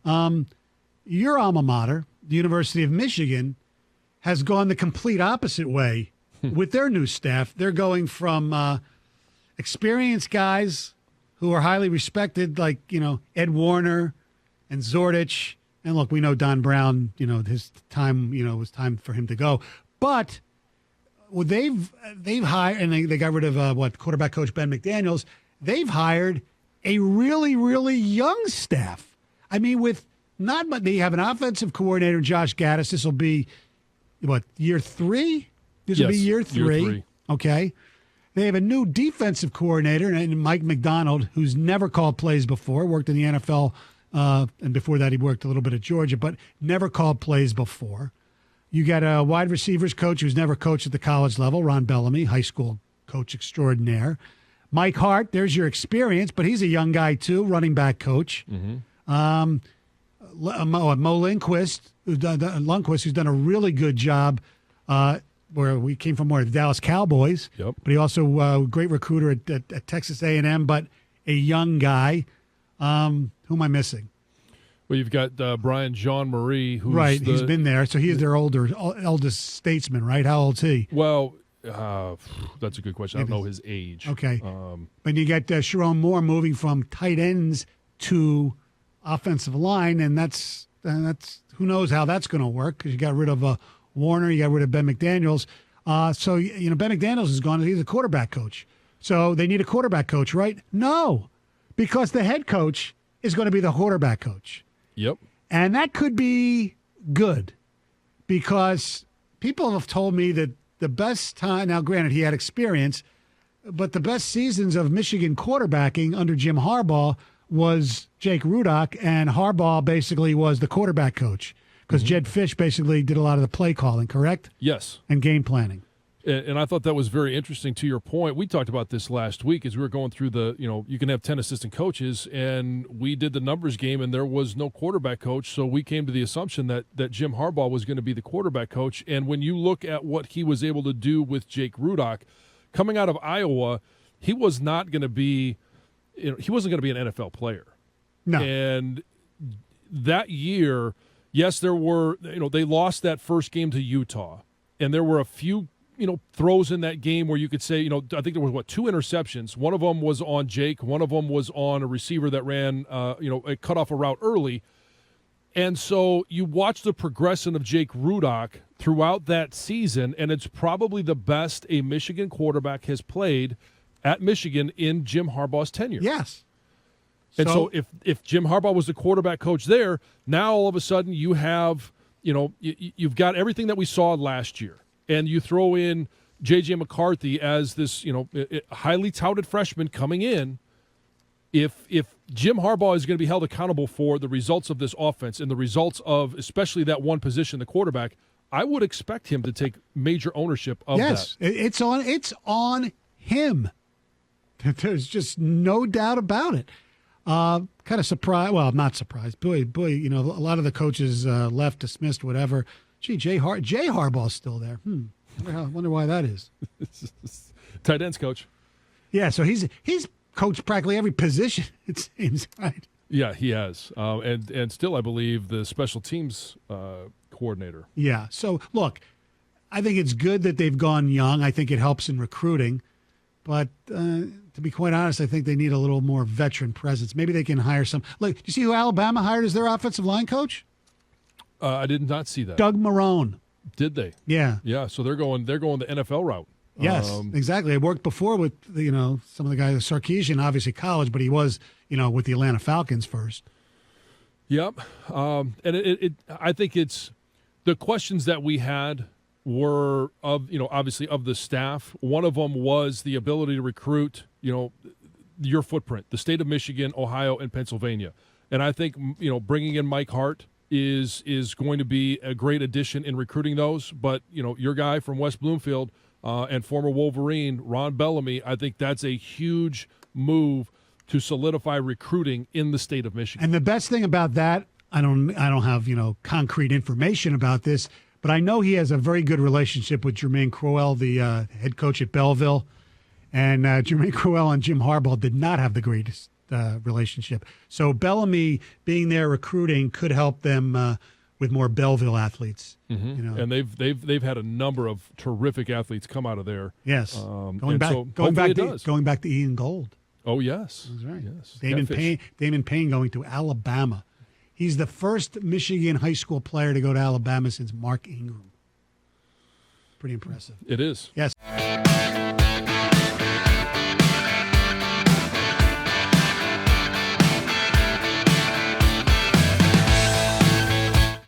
Your alma mater, the University of Michigan, has gone the complete opposite way with their new staff. They're going from experienced guys who are highly respected, like, Ed Warner and Zordich. And look, we know Don Brown, his time, was time for him to go. But they've hired, and they got rid of quarterback coach Ben McDaniels. They've hired a really, really young staff. I mean, they have an offensive coordinator, Josh Gaddis. This will be, year 3? This will be year 3. Year 3. Okay. They have a new defensive coordinator, and Mike Mcdonald, who's never called plays before, worked in the NFL, and before that he worked a little bit at Georgia, but never called plays before. You got a wide receivers coach who's never coached at the college level, Ron Bellamy, high school coach extraordinaire. Mike Hart, there's your experience, but he's a young guy too, running back coach. Mm-hmm. Mo Lundquist, who's done a really good job. Where we came from, the Dallas Cowboys. Yep. But he also great recruiter at Texas A&M, but a young guy. Who am I missing? Well, you've got Brian Jean-Marie, who's right. He's been there, so he is their eldest statesman, right? How old's he? Well, that's a good question. I don't know his age. Okay. But you got Sherrone Moore moving from tight ends to offensive line, and that's who knows how that's going to work, because you got rid of Warner, you got rid of Ben McDaniels. So Ben McDaniels is gone. He's a quarterback coach. So they need a quarterback coach, right? No, because the head coach is going to be the quarterback coach. Yep. And that could be good, because people have told me that the best time, now granted he had experience, but the best seasons of Michigan quarterbacking under Jim Harbaugh was Jake Rudock, and Harbaugh basically was the quarterback coach. Because Jed Fish basically did a lot of the play calling, correct? Yes. And game planning. And I thought that was very interesting to your point. We talked about this last week as we were going through you can have 10 assistant coaches, and we did the numbers game, and there was no quarterback coach. So we came to the assumption that Jim Harbaugh was going to be the quarterback coach. And when you look at what he was able to do with Jake Rudock, coming out of Iowa, he was not going to be, he wasn't going to be an NFL player. No. And that year, yes, there were, they lost that first game to Utah, and there were a few, throws in that game where you could say, I think there was 2 interceptions. One of them was on Jake. One of them was on a receiver that ran, it cut off a route early. And so you watch the progression of Jake Rudock throughout that season, and it's probably the best a Michigan quarterback has played at Michigan in Jim Harbaugh's tenure. Yes. And so if Jim Harbaugh was the quarterback coach there, now all of a sudden you have, you've got everything that we saw last year. And you throw in J.J. McCarthy as this, highly touted freshman coming in. If Jim Harbaugh is going to be held accountable for the results of this offense and the results of especially that one position, the quarterback, I would expect him to take major ownership of that. Yes, it's on him. There's just no doubt about it. Kind of surprised. Well, I'm not surprised. Boy, a lot of the coaches left, dismissed, whatever. Gee, Jay Harbaugh's still there. I wonder why that is. Tight ends coach. Yeah, so he's coached practically every position, it seems, right? Yeah, he has. And still, I believe, the special teams coordinator. Yeah. So, look, I think it's good that they've gone young. I think it helps in recruiting. But to be quite honest, I think they need a little more veteran presence. Maybe they can hire some. Look, do you see who Alabama hired as their offensive line coach? I did not see that. Doug Marrone. Did they? Yeah. Yeah. So they're going the NFL route. Yes, exactly. I worked before with some of the guys. Sarkisian, obviously college, but he was with the Atlanta Falcons first. Yep. And I think it's the questions that we had were of obviously of the staff. One of them was the ability to recruit your footprint, the state of Michigan, Ohio, and Pennsylvania. And I think bringing in Mike Hart is going to be a great addition in recruiting those. But your guy from West Bloomfield and former Wolverine, Ron Bellamy, I think that's a huge move to solidify recruiting in the state of Michigan. And the best thing about that, I don't have concrete information about this, but I know he has a very good relationship with Jermaine Crowell, the head coach at Belleville. And Jermaine Crowell and Jim Harbaugh did not have the greatest relationship. So Bellamy being there recruiting could help them with more Belleville athletes. Mm-hmm. You know, and they've had a number of terrific athletes come out of there. yes, going back to Ian Gold. Oh yes, that's right. Yes, Damon Payne going to Alabama. He's the first Michigan high school player to go to Alabama since Mark Ingram. Pretty impressive. It is. Yes.